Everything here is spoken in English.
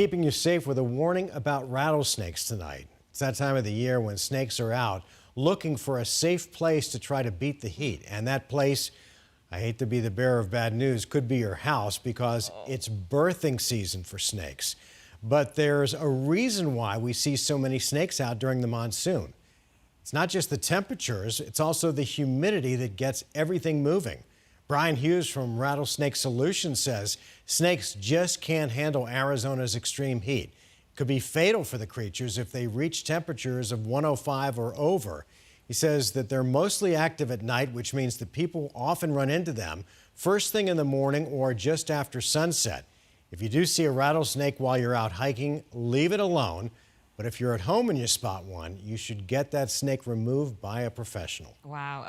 Keeping you safe with a warning about rattlesnakes tonight. It's that time of the year when snakes are out looking for a safe place to try to beat the heat. And that place, I hate to be the bearer of bad news, could be your house because it's birthing season for snakes. But there's a reason why we see so many snakes out during the monsoon. It's not just the temperatures, it's also the humidity that gets everything moving. Brian Hughes from Rattlesnake Solutions says snakes just can't handle Arizona's extreme heat. It could be fatal for the creatures if they reach temperatures of 105 or over. He says that they're mostly active at night, which means that people often run into them first thing in the morning or just after sunset. If you do see a rattlesnake while you're out hiking, leave it alone. But if you're at home and you spot one, you should get that snake removed by a professional. Wow.